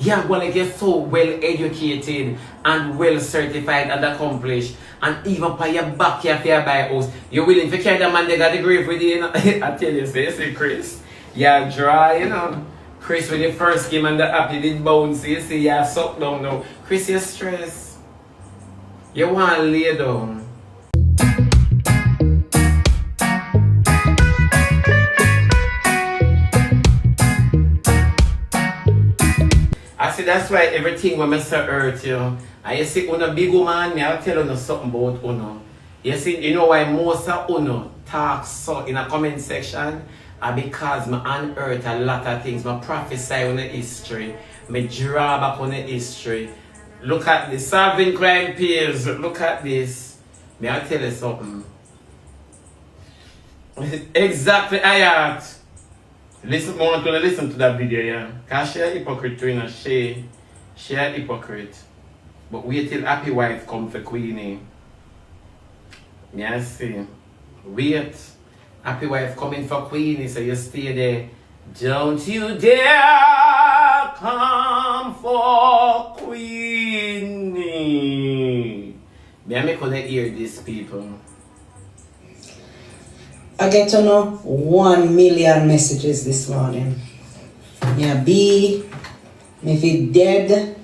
Yeah, well, like you're so well educated and well certified and accomplished, and even by your backyard for your buy house, you're willing to carry the man they got the grave with you, you know? I tell you, see, Chris, you're dry, you know. Chris, when you first came on the app, you did bounce, you see, you're sucked down now. Chris, you're stressed. You want to lay down. I see that's why everything when I say hurt you. And you see, on a big woman, me I'll tell you something about Uno. You see, you know why most of Uno talk so in a comment section? Because I unearth a lot of things. I prophesy on the history. I draw back on the history. Look at the solving crime peers. Look at this. May I tell you something? Exactly, I had. Listen, I want to listen to that video, yeah. Because she a hypocrite too, you know. She a hypocrite. But wait till happy wife come for Queenie. Yeah, see. Wait. Happy wife coming for Queenie, so you stay there. Don't you dare come for Queenie. May I make you hear these people? I get to know 1 million messages this morning. Yeah, me if dead,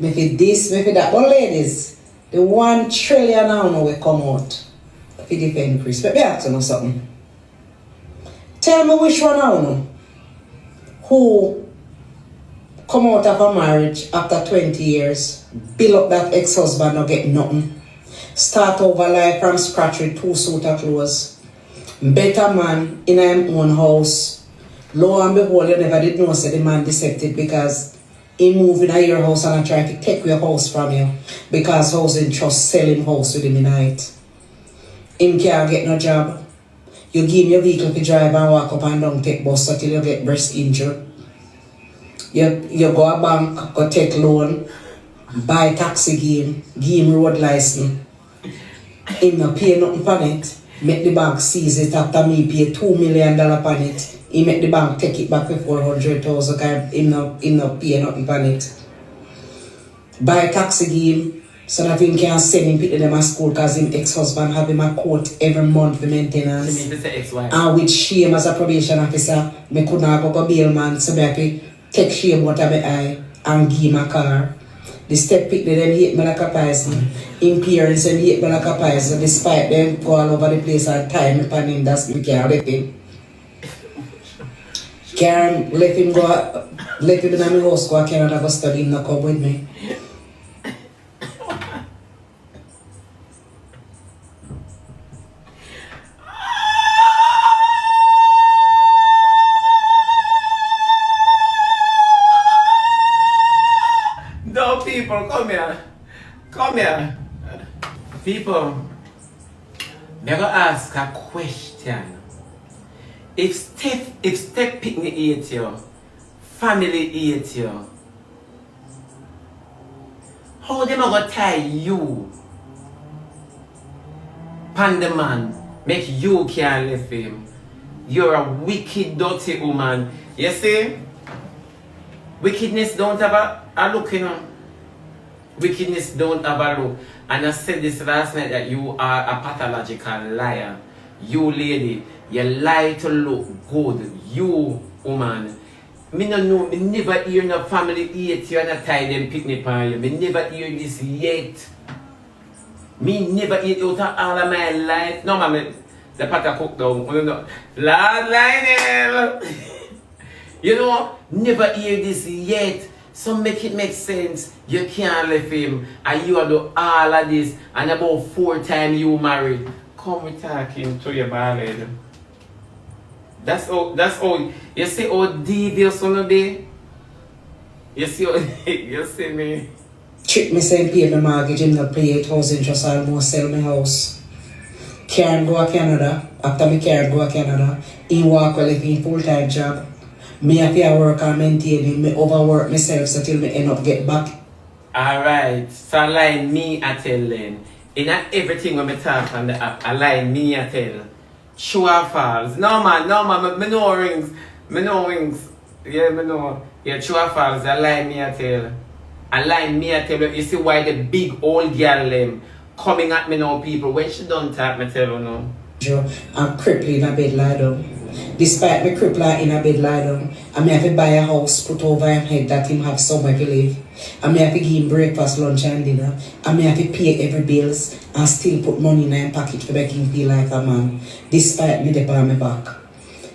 me if this, me if that. But ladies, the 1 trillion now will come out. If you defend Chris. But me have to know something. Tell me which one I know who come out of a marriage after 20 years, build up that ex-husband, not get nothing. Start over life from scratch with 2 suits of clothes. Better man in his own house. Lo and behold, you never did know say the man decepted because he moved in your house and I try to take your house from you because housing trust selling house with him in night. Him can't get no job. You give him your vehicle to drive and walk up and down take bus until you get breast injured. You go a bank, go take loan, buy taxi give him road license. Him not pay nothing for it. Make the bank seize it after me pay $2 million on it. He make the bank take it back for 400,000 because him not pay nothing on it. Buy taxi give so that he can send him people them to school because his ex-husband have him a court every month for maintenance. And with shame as a probation officer, I could not go bail man, so I have to take shame out of my eye and give him a car. The step pick them hate me like a poison. In parents them hate me like a poison. Despite them go all over the place and tie me upon him, that's me can't let him. Can't let him go, let him in my house go, I cannot go study him, not come with me. No, people, come here. Come here. People, I'm going to ask a question. If step picnic hate you, family hate you, how them going to tie you? Pan the man, make you can't live him. You're a wicked, dirty woman. You see? Wickedness don't have a look, you know. Wickedness don't have a look. And I said this last night that you are a pathological liar. You lady, you lie to look good. You woman. Me no know, me never hear no family hate you and a tie them picnic on you. Me never hear this yet. Me never eat out of all of my life. No man, the pot I cook down. Lord Lionel. You know, never hear this yet. So make it make sense. You can't leave him. And you do all of this. And about 4 times you married. Come we talking to your ballad. That's all. You see how devious on day? You see how, you see me? Trick me saying pay my mortgage, him not pay 8,000 just almost sell my house. Can't go to Canada. After me can't go to Canada. He walk well if he full-time job. Me have to work and maintain him. Me overwork myself so till me end up get back. Alright. So like me I tell them. In everything when I talk on the app, I like me I tell. True or false? No man, me no rings. Me no rings. Yeah, me know. Yeah, true or false, a lie me I tell. A lie me I tell you. You see why the big old girl them coming at me now, people. When she done talk, me tell you now. I'm crippled in a bed lie down. Despite me crippled in a bed lie down, I may have to buy a house put over him head that him have somewhere to live. I may have to give him breakfast, lunch and dinner. I may have to pay every bills and still put money in his pocket to make him feel like a man. Despite me dip on my back.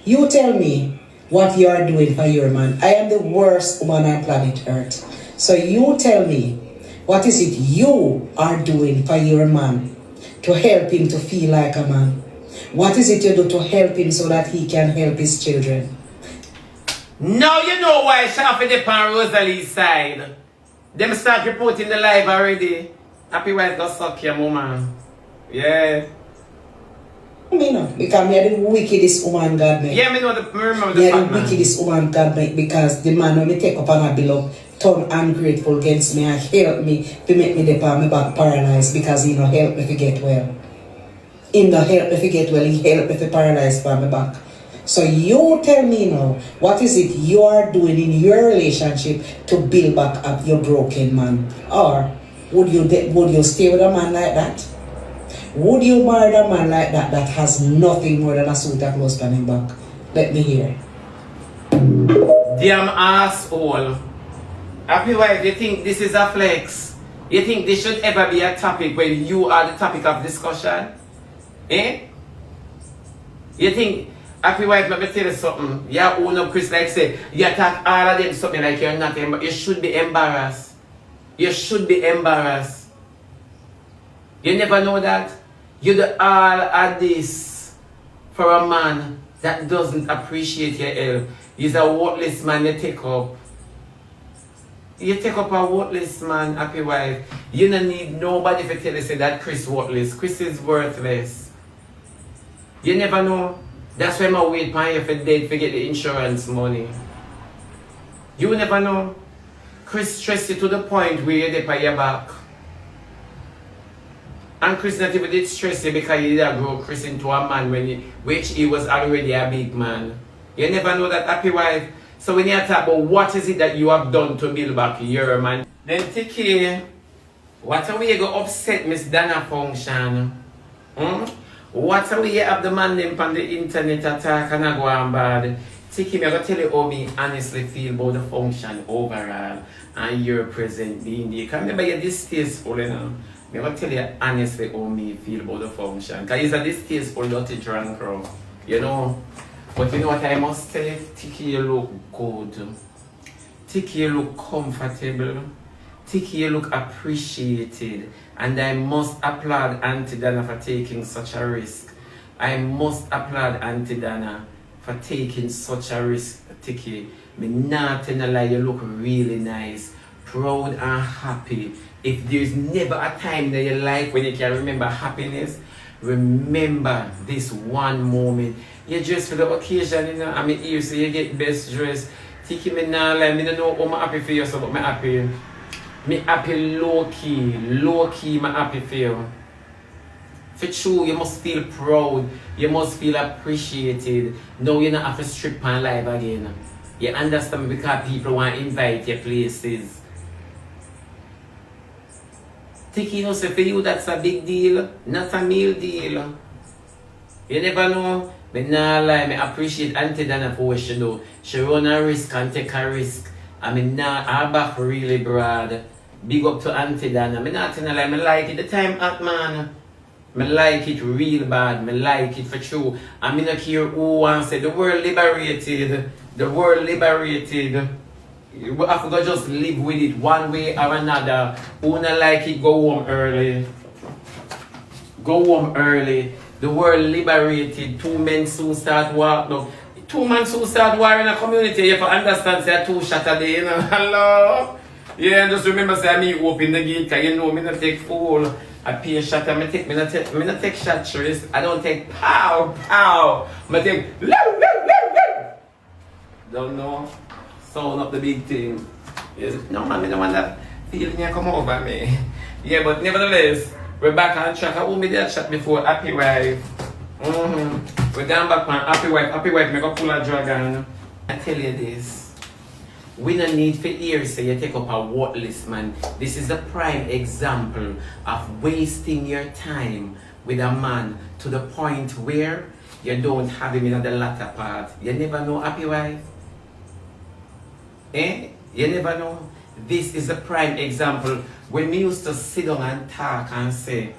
You tell me what you are doing for your man. I am the worst woman on planet Earth. So you tell me, what is it you are doing for your man to help him to feel like a man? What is it you do to help him so that he can help his children? Now you know why Shafi dip on Rosalie's side. Them start reporting the live already. Happy wife got suck your mama. Yeah. Me no, because me are the wickedest woman God make. Yeah, me know remember the Me are fact, the man. wickedest woman God make because the man when me take up on a beloved turn ungrateful against me and help me to make me dip on my back paralyzed because he no help me to get well. He no help me to get well, he help me to paralyze by my back. So you tell me now, what is it you are doing in your relationship to build back up your broken man? Or would you stay with a man like that? Would you marry a man like that that has nothing more than a suit of clothes on his back? Let me hear. Damn asshole. Happy wife, you think this is a flex? You think this should ever be a topic when you are the topic of discussion? Eh? You think, happy wife, let me tell you something. You own up Chris like say, you attack all of them something like you're not embarrassed. You should be embarrassed. You should be embarrassed. You never know that? You do all of this for a man that doesn't appreciate your help. He's a worthless man you take up. You take up a worthless man, happy wife. You don't need nobody to tell you say that Chris worthless. Chris is worthless. You never know. That's why I wait for you for dead to get the insurance money. You never know. Chris stressed you to the point where you're on your back. And Chris not even did stress you because you did grow Chris into a man which he was already a big man. You never know that, happy wife. So when you talk about what is it that you have done to build back your man, then Tiki, what are we going to upset Miss Dana function? What are we have the man them on the internet attack and I go on bad? Tiki, I'm going to tell you how me honestly feel about the function overall and your present being there. Because remember you're distasteful, you know. I'm going to tell you honestly how me feel about the function. Because he's a distasteful, dirty drunk crowd, you know. But you know what I must say? Tiki, you look good. Tiki, you look comfortable. Tiki, you look appreciated. And I must applaud Auntie Dana for taking such a risk. I must applaud Auntie Dana for taking such a risk, Tiki. Me not tell a lie, you look really nice, proud and happy. If there's never a time in your life when you can remember happiness, remember this one moment. You dress for the occasion, you know. I mean, here, so you get best dressed. Tiki, me now like, me don't know how I'm happy for you, so but me happy. Me happy low key, me happy for you. For true, you must feel proud. You must feel appreciated. No, you don't have to strip on live again. You understand me because people want to invite you places. Tiki, you know, so for you that's a big deal, not a meal deal. You never know. Me nah lie, me appreciate Auntie Dana for what she do. She run a risk and take a risk. I mean, her back really broad. Big up to Auntie Dana. Me not tell a lie, me like it. The time at man. Me like it real bad. Me like it for true. And me not care who wants to say the world liberated. The world liberated. You have to go just live with it one way or another. Who not like it, go home early. Go home early. The world liberated. 2 men soon start war. No, 2 men soon start war in a community. You have to understand, say 2 shots a day, you know. Hello? Yeah, just remember, say me open the gate, because you know me not take fool. I pay a shot, me not take shot trees. I don't take pow. I take don't know. Sound up the big thing. Yes. No man, I don't want that feeling you come over me. Yeah, but nevertheless, we're back on track. I won't be that shot before happy wife. We're down back on happy wife. Happy wife, make a pull a dragon. I tell you this. We don't need for years, so you take up a worthless man. This is a prime example of wasting your time with a man to the point where you don't have him in the latter part. You never know, happy wife. Eh? You never know. This is a prime example. When we used to sit down and talk and say,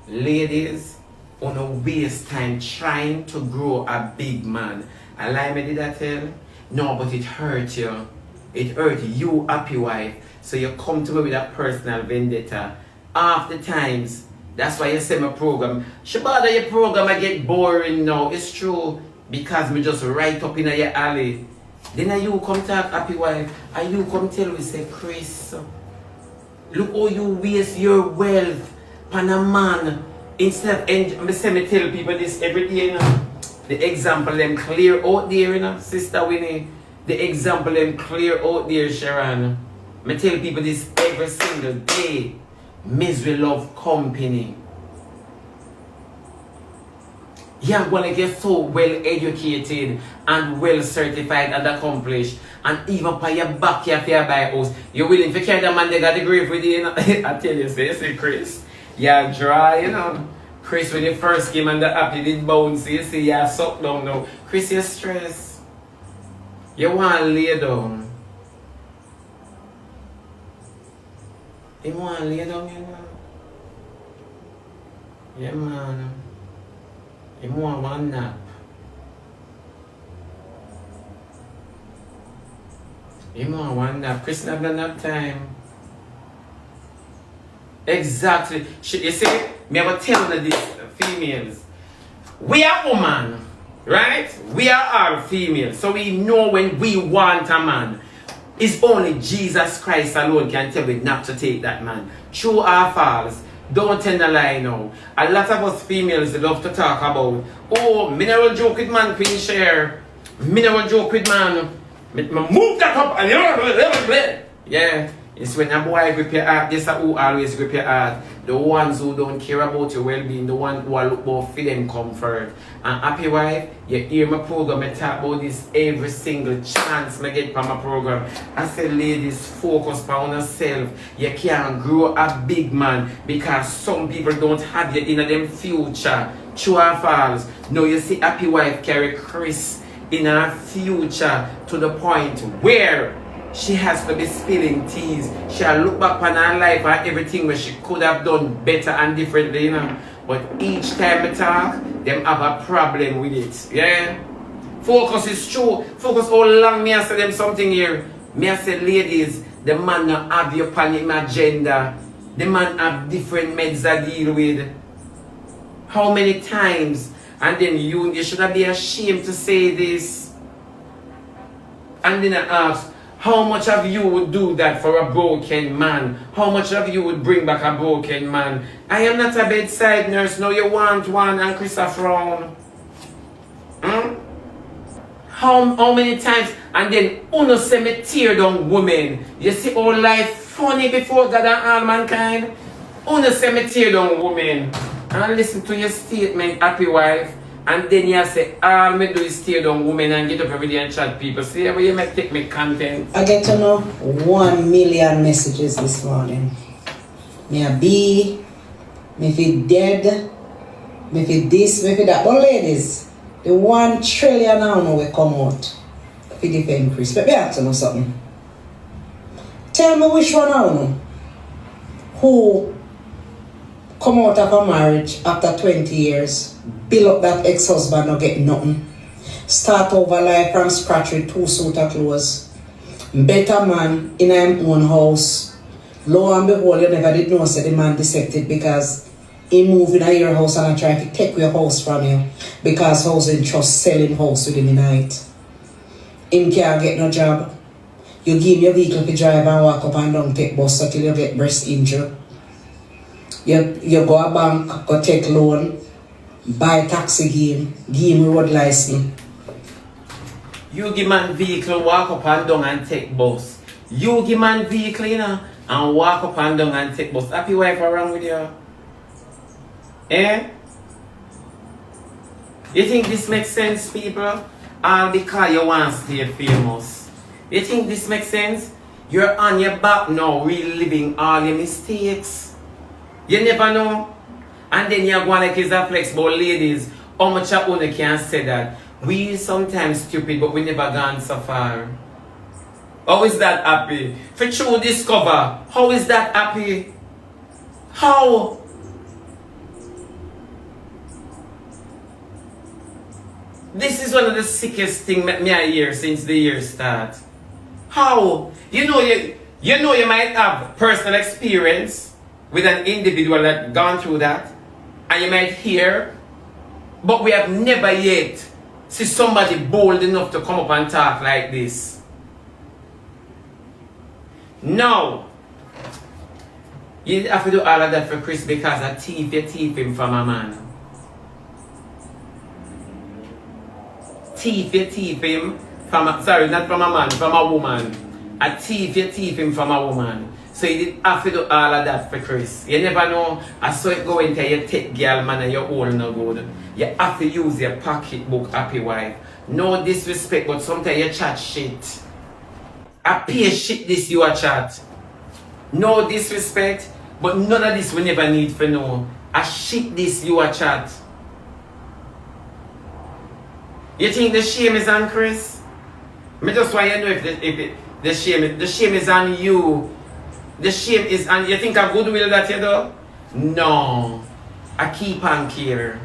ladies, don't waste time trying to grow a big man. A lie me did I tell? No, but it hurt you. It hurt you, happy wife. So you come to me with a personal vendetta. Half the times, that's why you say my program. Shebada, your program I get boring now. It's true. Because me just right up in your alley. Then you come talk, happy wife, and you come tell me, say, Chris, look how you waste your wealth on a man. Instead of, and I say me tell people this every day, you know. The example them clear out there, you know, Sister Winnie. The example them clear out there, Sharon. I tell people this every single day. Misery love company. You're gonna get so well educated and well certified and accomplished. And even by your back here for your buy house, you're willing to carry the man they got the grave with you, you know? I tell you, say Chris, you're dry, you know. Chris, when you first came on the app, you did bounce, you see, you're sucked down now. Chris, you're stressed. You want to lay down. You want to lay down, you know? Yeah, man. You want one nap. You want one nap. Chris, not got nap time. Exactly. You see, me ever tell you this, females. We are women, right? We are all females. So we know when we want a man. It's only Jesus Christ alone can tell me not to take that man. True or false. Don't tell a lie now. A lot of us females love to talk about, oh, me never joke with man, Queen Share. Me never joke with man. Me move that up and yeah. It's when a boy grip your heart, this is who always grip your heart. The ones who don't care about your well-being, the ones who are look about for them comfort. And happy wife, you hear my program, I talk about this every single chance I get from my program. I say, ladies, focus on yourself. You can't grow a big man because some people don't have you in them future. True or false? Now you see happy wife carry Chris in her future to the point where she has to be spilling teas. She'll look back on her life and everything where she could have done better and differently, you know. But each time I talk, them have a problem with it. Yeah? Focus is true. Focus how long me I say them something here. Me I say, ladies, the man not have your on him agenda. The man have different meds to deal with. How many times? And then you shouldn't be ashamed to say this. And then I ask, how much of you would do that for a broken man? How much of you would bring back a broken man? I am not a bedside nurse. No, you want one and Christopher frown. How many times? And then uno say me tear down women. You see all life funny before God and all mankind? Uno say me tear down women. And listen to your statement, happy wife. And then you say, all me do is stay down women and get up every day and chat people. See how you make take me content. I get to know 1 million messages this morning. Me a be, me feel dead, me feel this, me feel that. But ladies, the 1 trillion now will come out for defend Chris. But me ask you something. Tell me which one now who come out of a marriage after 20 years, build up that ex-husband, not get nothing. Start over life from scratch with 2 suits of clothes. Better man in his own house. Lo and behold, you never did know say the man decepted because he moved in your house and I try to take your house from you because housing trust selling house with him in night. Him can't get no job. You give him your vehicle to drive and walk up and down take bus until you get breast injury. You go a bank, go take loan, buy taxi game, give him road license. You give man vehicle, walk up and down and take bus. You give man vehicle, you know, and walk up and down and take bus. Happy wife around with you? Eh? You think this makes sense, people? All because you want to stay famous. You think this makes sense? You're on your back now, reliving all your mistakes. You never know. And then you're going like it's a flex, but ladies, how much of one can say that? We sometimes stupid, but we never gone so far. How is that happy? For true discover, how is that happy? How? This is one of the sickest things me I hear since the year start. How? You know you might have personal experience with an individual that gone through that, and you might hear, but we have never yet see somebody bold enough to come up and talk like this. No. You have to do all of that for Chris because a thief, you thief him from a man. Thief, you thief him from a, sorry, not from a man, from a woman. A thief, you thief him from a woman. So you did have to do all of that for Chris. You never know, I saw it go into your tech girl man and your old no good. You have to use your pocketbook happy wife. No disrespect, but sometimes you chat shit. I pay shit this you a chat. No disrespect, but none of this we never need for know. I shit this you a chat. You think the shame is on Chris? Me just want you know if the shame is on you. The shame is on you think of goodwill that you do? No. I keep on care.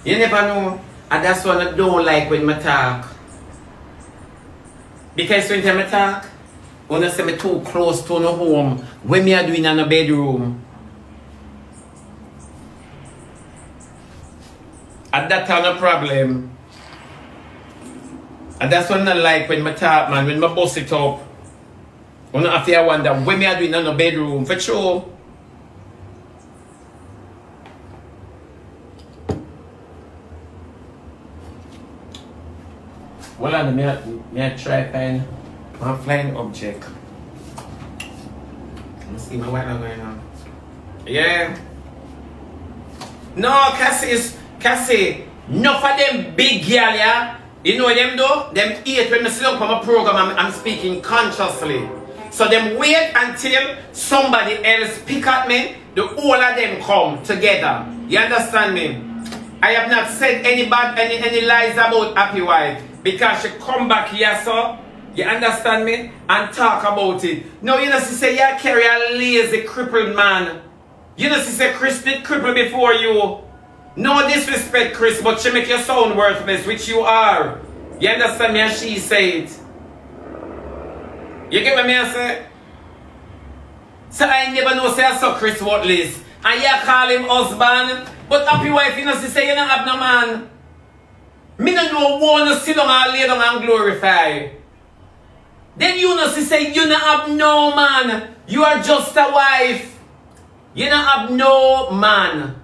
You never know. And that's what I don't like when I talk. Because when I talk, when I say me too close to no home, when me are doing in a bedroom. And that's not a problem. And that's what I like when I talk, man, when I bust it up. When I feel wonder when me are doing in a bedroom, for sure. Well, I try find one flying object. Let's see my white going on. Yeah. No, Cassie, enough of them big girl, yeah. You know them though? Them eat when I sit up on my program, I'm speaking consciously. So them wait until somebody else pick at me, the all of them come together. You understand me? I have not said any lies about Happy Wife because she come back here, so you understand me? And talk about it. No, you know she say you carry a lazy crippled man. You know she say Chris did cripple before you. No disrespect, Chris, but she make you sound worthless, which you are. You understand me? And she said. You get what me I say? So I never know say I saw Chris worthless. And you call him husband. But Happy Wife, you know, she say you don't have no man. Me no know one to sit down and lay down and glorify. Then you know she say you don't have no man. You are just a wife. You don't have no man.